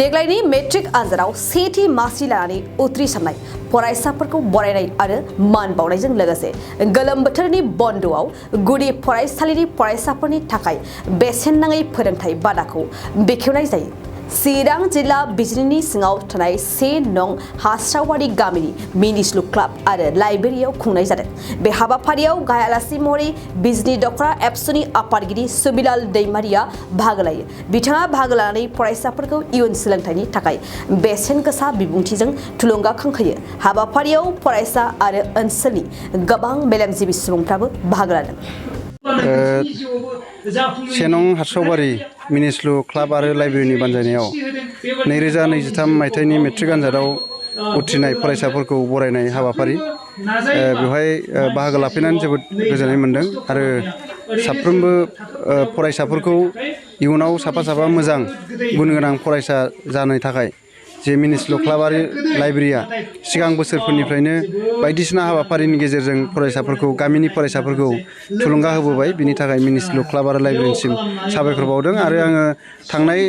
देग्लायनि मेट्रिक आनजादाव सेथि मासि लानानै उथ्रिसारनाय फरायसाफोरखौ बरायनाय आरो मान बावनायजों लोगोसे गोलोम बोथोरनि बन्द'आव गुदि फरायसालिनि फरायसाफोरनि थाखाय बेसेन नाङै फोरोंथाय बादाखौ बेखेवनाय जायो। चिरां जिल्ला बिजनीनि सिङाव थानाय 1 नं हास्रावारि गामिनि मिनिस्लु क्लाब आरो लाइब्रेरियाव खुंनाय जादों। बे हाबाफारियाव गाहाय आलासि महरै बिजनी दखरा एबसुनि आफादगिरि सुबिलाल दैमारिया बाहागो लायो। बिथाङा बाहागो लानानै फरायसाफोरखौ इयुन सोलोंथाइनि थाखाय बेसेन गोसा बिबुंथिजों थुलुंगाखांहोयो। हाबाफारियाव फरायसा आरो ओनसोलनि गोबां मेलेमजिबि सुबुंफ्राबो बाहागो लादों। सेनं हास्रावारि मिनिस्लु क्लाब आरो लाइब्रेरिनि बानजायनायाव 2023 मायथाइनि मेट्रिक आनजादाव उथ्रिनाय फरायसाफोरखौ बरायनाय हाबाफारि बेवहाय बाहागो लाफैनानै जोबोद गोजोननाय मोनदों आरो साफ्रोमबो फरायसाफोरखौ इयुनाव साफा मोजां गुन गोनां फरायसा जानो थाखाय जे मिनिस्लु क्लाब आरो लाइब्रेरिया सिगां बोसोरफोरनिफ्रायनो बायदिसिना हाबाफारिनि गेजेरजों फरायसाफोरखौ गामिनि फरायसाफोरखौ थुलुंगा होबोबाय। बिनि थाखाय मिनिस्लु क्लाब आरो लाइब्रेरिनिसिम साबायखर बावदों आरो आङो थांनाय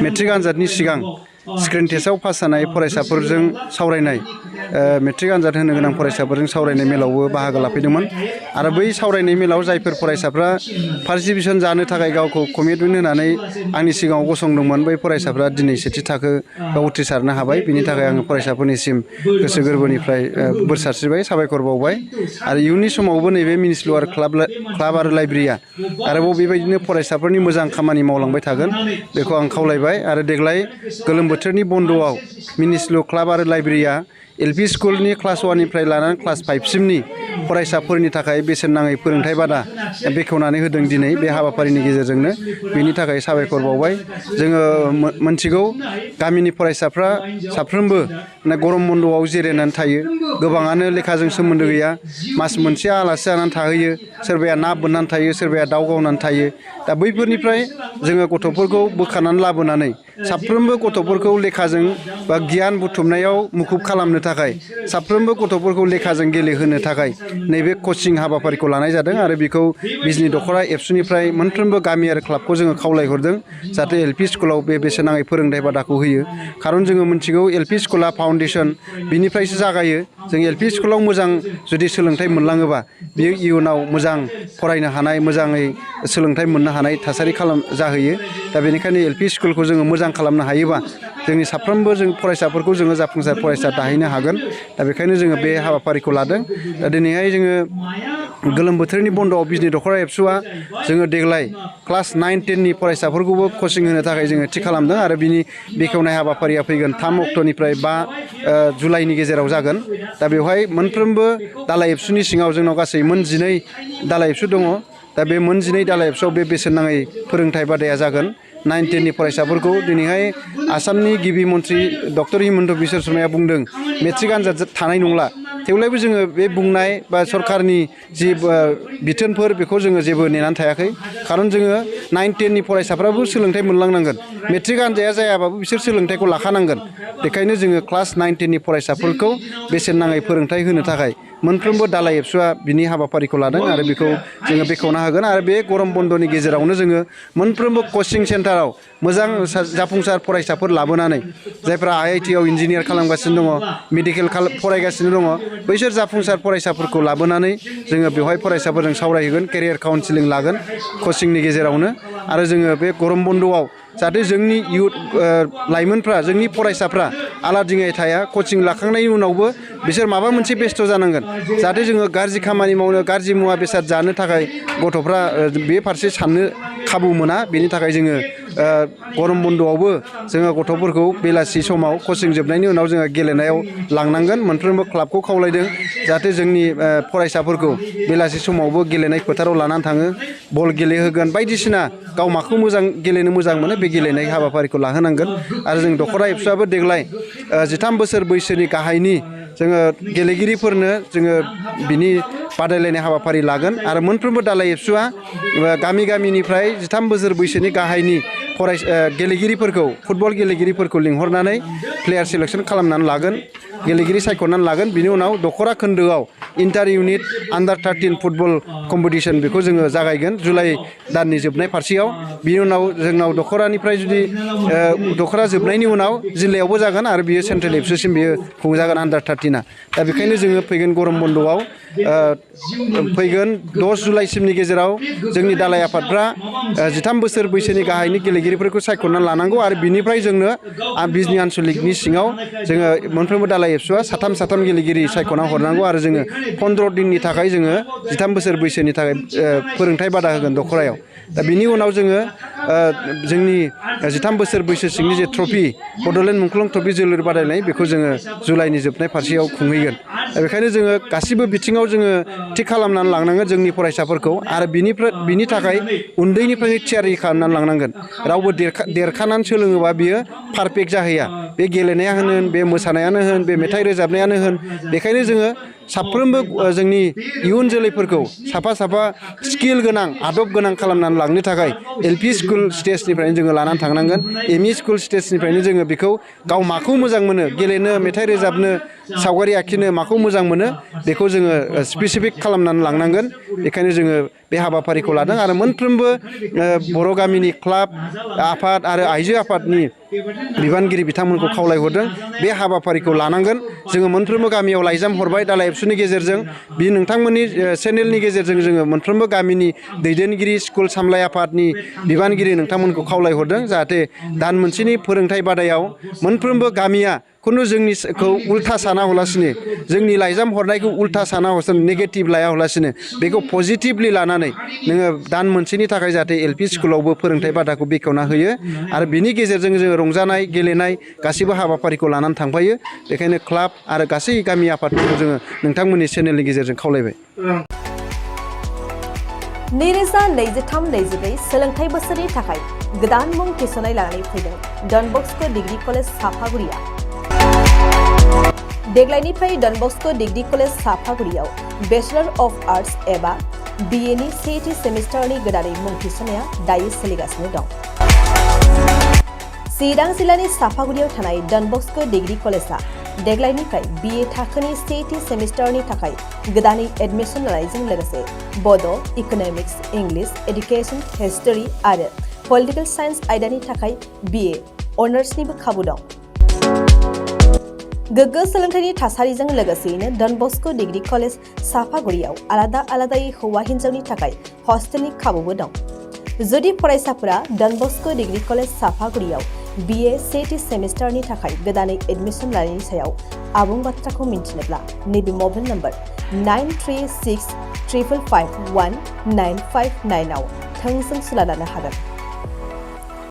मेट्रिक आनजादनि सिगां स्क्रिन टेस्टआव पास जानाय फरायसाफोरजों सावरायनाय मेट्रिक आनजाद होनो गोनां फरायसाफोरजों सावरायनाय मेलावबो बाहागो लाफैदोंमोन आरो बै सावरायनाय मेलाव जायफोर फरायसाफ्रा फार्स्ट डिभिजन जानो थाखाय गावखौ कमिटमेन्ट होनानै आंनि सिगाङाव गसंदोंमोन बै फरायसाफ्रा दिनै सेथि थाखो बा उथ्रिसारनो हाबाय। बिनि थाखाय आङो फरायसाफोरनिसिम गोसो गोरबोनिफ्राय बोर सारस्रिबाय, साबायखर बावबाय आरो इयुननि समावबो नैबे मिनिस्लु आरो क्लाब आरो लाइब्रेरिया आरोबाव बेबायदिनो फरायसाफोरनि मोजां खामानि मावलांबाय थागोन बेखौ आं खावलायबाय। आरो देग्लाय गोलोम बोथोरनि बन्द'आव मिनिस्लु क्लाब आरो लाइब्रेरिया एलपि स्कुलनि क्लास 1 निफ्राय लानानै क्लास 5 सिमनि फरायसाफोरनि थाखाय बेसेन नाङै फोरोंथाय बादा बेखेवनानै होदों दिनै बे हाबाफारिनि गेजेरजोंनो। बेनि थाखाय साबायखर बावबाय। जोङो मोनथिगौ गामिनि फरायसाफ्रा साफ्रोमबो गरम बन्द'आव जिरायनानै थायो, गोबाङानो लेखाजों सोमोन्दो गैया, मास मोनसे आलासि जानानै थाहैयो, सोरबाया ना बोननानै थायो, सोरबाया दाउ गावनानै थायो। दा बैफोरनिफ्राय जोङो गथ'फोरखौ बोखारनानै लाबोनानै साफ्रोमबो गथ'फोरखौ लेखाजों बा गियान बुथुमनायाव मुखुब खालामनो थाखाय, साफ्रोमबो गथ'फोरखौ लेखाजों गेलेहोनो थाखाय नैबे कचिं हाबाफारिखौ लानाय जादों आरो बेखौ बिजनी दखरा एबसुनिफ्राय मोनफ्रोमबो गामि आरो क्लाबखौ जोङो खावलायहरदों जाहाथे एलपि स्कुलाव बे बेसेन नाङै फोरोंथाय बादाखौ होयो। खारन जोङो मिथिगौ एलपि स्कुला फाउन्डेसन बिनिफ्रायसो जागायो। जों एलपि स्कुलाव मोजां जुदि सोलोंथाइ मोनलाङोबा बियो इयुनाव मोजां फरायनो हानाय, मोजाङै सोलोंथाइ मोननो हानाय थासारि जाहैयो। दा बेनिखायनो एलपि स्कुलखौ जोङो मोजां खालामनो हायोबा जोंनि साफ्रोमबो जों फरायसाफोरखौ जोङो जाफुंसार फरायसा दाहैनो हागोन। दा बेखायनो जोङो बे हाबाफारिखौ लादों। दा दिनैहाय जोङो गोलोम बोथोरनि बन्द'आव बिजनी दखरा एबसुआ जोङो देग्लाय क्लास 9-10 नि फरायसाफोरखौबो कचिं होनो थाखाय जोङो थि खालामदों आरो बिनि बेखेवनाय हाबाफारिया फैगोन 3 अक्ट'निफ्राय 5 जुलाइनि गेजेराव जागोन। दा बेवहाय मोनफ्रोमबो दालाइ एबसुनि सिङाव जोंनाव गासै मोन 12 दालाइ एबसु दङ। दा बे मोन 12 दालाइ एबसुआव बे बेसेन नाङै फोरोंथाय बादाया जागोन। 9-10 नि फरायसाफोरखौ दिनैहाय आसामनि गिबि मन्थ्रि डक्टर हिमन्त बिश्व शर्माया बुंदों मेट्रिक आनजाद थानाय नंला। थेवब्लाबो जोङो बे बुंनाय बा सरकारनि जि बिथोनफोर बेखौ जोङो जेबो नेनानै थायाखै। खारन जोङो 9-10 नि फरायसाफ्राबो सोलोंथाइ मोनलांनांगोन। मेट्रिक आनजाया जायाबाबो बिसोर सोलोंथाइखौ लाखानांगोन। बेखायनो जोङो क्लास 9-10 नि फरायसाफोरखौ बेसेन नाङै फोरोंथाइ होनो थाखाय मोनफ्रोमबो दालाइ एबसुआ बिनि हाबाफारिखौ लादों आरो बेखौ जोङो बेखेवना होगोन। आरो बे गरम बन्द'नि गेजेरावनो जोङो मोनफ्रोमबो कचिं सेन्टाराव मोजां जाफुंसार फरायसाफोर लाबोनानै जायफ्रा IIT आव इन्जिनियार खालामगासिनो दङ, मेडिकेल फरायगासिनो दङ, बैसोर जाफुंसार फरायसाफोरखौ लाबोनानै जोङो बेवहाय फरायसाफोरजों सावरायहैगोन, केरियार काउन्सिलिं लागोन कचिंनि गेजेरावनो। आरो जोङो बे गरम बन्द'आव जाहाथे जोंनि लाइमोनफ्रा, जोंनि फरायसाफ्रा आलादिङै थाया, कचिं लाखांनायनि उनावबो बिसोर माबा मोनसे बेस्थ' जानांगोन। जाहाथे जोङो गाज्रि खामानि मावनो, गाज्रि मुवा बेसाद जानो थाखाय गथ'फ्रा बे फारसे साननो खाबु मोना। बेनि थाखाय जोङो गरम बन्द'आवबो जोङो गथ'फोरखौ बेलासि समाव कचिं जोबनायनि उनाव जोङो गेलेनायाव लांनांगोन। मोनफ्रोमबो क्लाबखौ खावलायदों जाहाथे जोंनि फरायसाफोरखौ बेलासि समावबो गेलेनाय फोथाराव लानानै थाङो, बल गेलेहोगोन, बायदिसिना गाव माखौ गेलेनो मोजां मोनो बे गेलेनाय हाबाफारिखौ लाहोनांगोन। आरो जों दखरा एबसुआबो देग्लाय 13 बोसोर बैसोनि गाहायनि जोङो गेलेगिरिफोरनो जोङो बिनि बादायलायनाय हाबाफारि लागोन। आरो मोनफ्रोमबो दालाइ एबसुआ गामिनिफ्राय 13 बोसोर बैसोनि गाहायनि गेलेगिरिफोरखौ, फुटबल गेलेगिरिफोरखौ लिंहरनानै प्लेयार सेलेक्सन खालामनानै लागोन। गेलेगिरि सायख'नानै लागोन बिनि उनाव दख'रा खोन्दोआव इन्टार इउनिट आन्डार 13 फुटबल कम्पिटिसन बेखौ जोङो जागायगोन जुलाइ दाननि जोबनाय फारसेयाव बिनि उनाव जोंनाव दख'रानिफ्राय जुदि दख'रा जोबनायनि उनाव जिल्लायावबो जागोन आरो बियो सेन्ट्रेल एफसुसिम बियो खुंजागोन आन्डार 13 दा बेखायनो जोङो फैगोन गरम बन्द'आव फैगोन 10 जुलाइसिमनि गेजेराव जोंनि दालाइ आफादफ्रा 13 बोसोर बैसोनि गाहायनि गेलेगिरिफोरखौ सायख'नानै लानांगौ आरो बिनिफ्राय जोंनो बिजनि आन्सलिकनि सिङाव जोङो मोनफ्रोमबो दालाइ एबसुआ साथाम गेलेगिरि सायख'ना हरनांगौ आरो जोङो 15 दिननि थाखाय जोङो 13 बोसोर बैसोनि थाखाय फोरोंथाइ बादा होगोन दख'रायाव दा बिनि उनाव जोङो जोंनि 13 बोसोर बैसो सिंनि जे ट्रफि बड'लेण्ड मुंख्लं ट्रफि जोलुर बादायनाय बेखौ जोङो जुलाइनि जोबनाय फारसेयाव खुंहैगोन दा बेखायनो जोङो गासिबो बिथिङाव जोङो थि खालामनानै लांनांगोन जोंनि फरायसाफोरखौ आरो बिनि थाखाय उन्दैनिफ्रायनो थियारि खालामनानै लांनांगोन रावबो देरखानानै सोलोङोबा बियो पारफेक्ट जाहैया बे गेलेनायानो होन बे मोसानायानो होन बे मेथाइ रोजाबनायानो होन बेखायनो जोङो साफ्रोमबो जोंनि इयुन जोलैफोरखौ साफा स्किल गोनां आदब गोनां खालामनानै लांनो थाखाय एलपि स्कुल स्टेजनिफ्रायनो जोङो लानानै थांनांगोन एमइ स्कुल स्टेजनिफ्रायनो जोङो बेखौ गाव माखौ मोजां मोनो गेलेनो मेथाइ रोजाबनो सावगारि आखिनो माखौ मोजां मोनो बेखौ जोङो स्पेसिफिक खालामनानै लांनांगोन बेखायनो जोङो बे हाबाफारिखौ लादों आरो मोनफ्रोमबो बर' गामिनि क्लाब आफाद आरो आइजो आफादनि बिबानगिरि बिथांमोनखौ खावलायहरदों बे हाबाफारिखौ लानांगोन जोङो मोनफ्रोमबो गामियाव लाइजाम हरबाय दालाइ एबसुनि गेजेरजों बि नोंथांमोननि चेनेलनि गेजेरजों जोङो मोनफ्रोमबो गामिनि दैदेनगिरि स्कुल सामलाय आफादनि बिबानगिरि नोंथांमोनखौ खावलायहरदों जाहाथे दान मोनसेनि फोरोंथाइ बादायाव मोनफ्रोमबो गामिया खुनु जोंनिखौ उल्था साना हलासिनो जोंनि लाइजाम हरनायखौ उल्था साना हलासिनो नेगेटिभ लाया हलासिनो बेखौ पजिटिभलि लानानै नोङो दान मोनसेनि थाखाय जाहाथे एलपि स्कुलावबो फोरोंथाइ बादाखौ बेखेवना होयो आरो बिनि गेजेरजों जोङो रंजानाय गेलेनाय गासिबो हाबाफारिखौ लानानै थांफायो बेखायनो क्लाब आरो गासै गामि आफादफोरखौ जोङो नोंथांमोननि चेनेलनि गेजेरजों खावलायबाय 2023-24 सोलोंथाइ बोसोरनि थाखाय गोदान मुं थिसननाय लानानै फैदों डन बस्क' डिग्री कलेज साफागुरिया देग्लायनिफ्राय डन बस्क' डिग्री कलेज साफागुरियाव बेचलर अफ आर्ट्स एबा BA नि सेथि सेमिस्टारनि गोदानै मुं थिसननाया दायो सोलिगासिनो दं चिरां जिल्लानि साफागुरियाव थानाय डन बस्क' डिग्री कलेजआ देग्लायनिफ्राय BA थाखोनि सेथि सेमिस्टारनि थाखाय गोदानै एडमिशन लानायजों लोगोसे बड', इक'नमिक्स, इंलिश, एडुकेशन, हिस्टरी आरो पलिटिकल साइन्स आयदानि थाखाय BA अनार्सनिबो खाबु दं गोग्गो सोलोंथाइनि थासारिजों लोगोसेयैनो डन बस्क' डिग्री कलेज साफागुरियाव आलादायै हौवा हिन्जावनि थाखाय हस्टेलनि खाबुबो दं जुदि फरायसाफोरा डन बस्क' डिग्री कलेज साफागुरियाव BA सेथि सेमिस्टारनि थाखाय गोदानै एडमिशन लानायनि सायाव आबुं बाथ्राखौ मिन्थिनोब्ला नैबे मबाइल नम्बर 9365551959 आव थोंजों सुला लानो हागोन